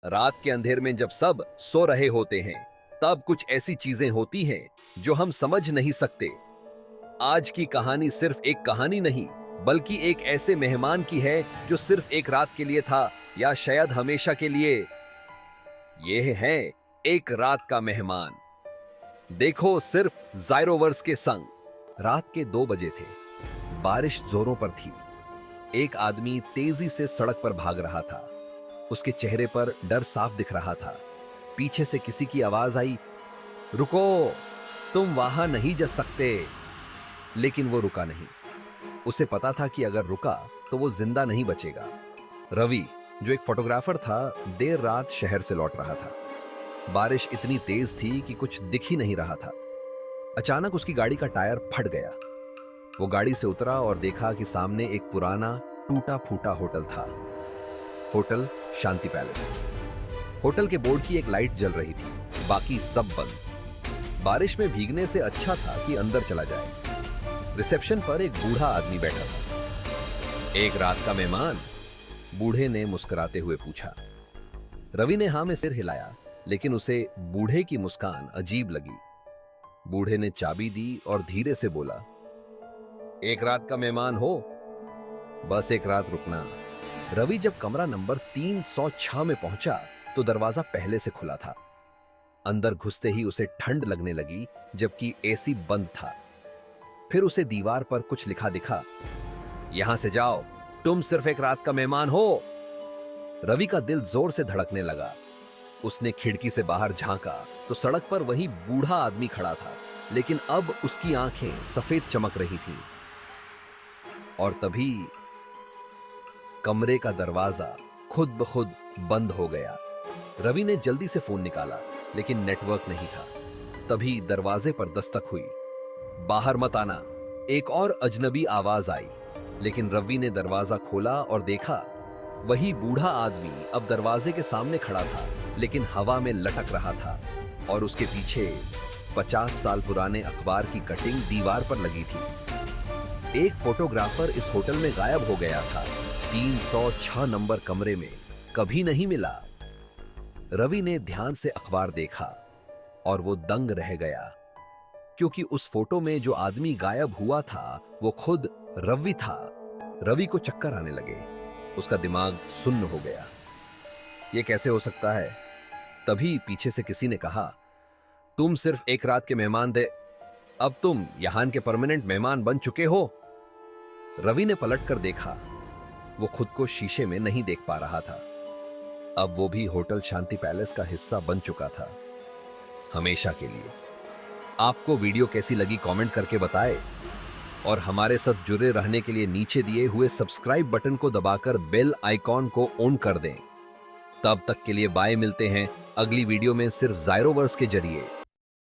रात के अंधेर में जब सब सो रहे होते हैं, तब कुछ ऐसी चीजें होती हैं जो हम समझ नहीं सकते। आज की कहानी सिर्फ एक कहानी नहीं, बल्कि एक ऐसे मेहमान की है जो सिर्फ एक रात के लिए था, या शायद हमेशा के लिए। यह है एक रात का मेहमान। देखो, सिर्फ जायरोवर्स के संग। रात के 2 बजे थे। बारिश जोरों पर थी। एक आदमी तेजी से सड़क पर भाग रहा था। उसके चेहरे पर डर साफ दिख रहा था। पीछे से किसी की आवाज आई, रुको, तुम वहां नहीं जा सकते। लेकिन वो रुका नहीं। उसे पता था कि अगर रुका तो वो जिंदा नहीं बचेगा। रवि, जो एक फोटोग्राफर था, देर रात शहर से लौट रहा था। बारिश इतनी तेज थी कि कुछ दिख ही नहीं रहा था। अचानक उसकी गाड़ी का टायर फट गया। वो गाड़ी से उतरा और देखा कि सामने एक पुराना टूटा फूटा होटल था। होटल शांति पैलेस। होटल के बोर्ड की एक लाइट जल रही थी, बाकी सब बंद। बारिश में भीगने से अच्छा था कि अंदर चला जाए। रिसेप्शन पर एक बूढ़ा आदमी बैठा था। एक रात का मेहमान? बूढ़े ने मुस्कुराते हुए पूछा। रवि ने हां में सिर हिलाया, लेकिन उसे बूढ़े की मुस्कान अजीब लगी। बूढ़े ने चाबी दी और धीरे से बोला, एक रात का मेहमान हो, बस एक रात रुकना। रवि जब कमरा नंबर 306 में पहुंचा तो दरवाजा पहले से खुला था। अंदर घुसते ही उसे ठंड लगने लगी, जबकि एसी बंद था। फिर उसे दीवार पर कुछ लिखा दिखा, यहां से जाओ, तुम सिर्फ एक रात का मेहमान हो। रवि का दिल जोर से धड़कने लगा। उसने खिड़की से बाहर झांका तो सड़क पर वही बूढ़ा आदमी खड़ा था, लेकिन अब उसकी आंखें सफेद चमक रही थीं। और तभी कमरे का दरवाजा खुद ब खुद बंद हो गया। रवि ने जल्दी से फोन निकाला, लेकिन नेटवर्क नहीं था। तभी दरवाजे पर दस्तक हुई। बाहर मत आना, एक और अजनबी आवाज आई। लेकिन रवि ने दरवाजा खोला और देखा, वही बूढ़ा आदमी अब दरवाजे के सामने खड़ा था, लेकिन हवा में लटक रहा था। और उसके पीछे 50 साल पुराने अखबार की कटिंग दीवार पर लगी थी। एक फोटोग्राफर इस होटल में गायब हो गया था, 306 नंबर कमरे में कभी नहीं मिला। रवि ने ध्यान से अखबार देखा और वो दंग रह गया, क्योंकि उस फोटो में जो आदमी गायब हुआ था वो खुद रवि था। रवि को चक्कर आने लगे। उसका दिमाग सुन्न हो गया। ये कैसे हो सकता है? तभी पीछे से किसी ने कहा, तुम सिर्फ एक रात के मेहमान थे, अब तुम यहां के परमानेंट मेहमान बन चुके हो। रवि ने पलटकर देखा। वो खुद को शीशे में नहीं देख पा रहा था। अब वो भी होटल शांति पैलेस का हिस्सा बन चुका था, हमेशा के लिए। आपको वीडियो कैसी लगी कमेंट करके बताएं, और हमारे साथ जुड़े रहने के लिए नीचे दिए हुए सब्सक्राइब बटन को दबाकर बेल आइकॉन को ऑन कर दें। तब तक के लिए बाय, मिलते हैं अगली वीडियो में सिर्फ जायरोवर्स के जरिए।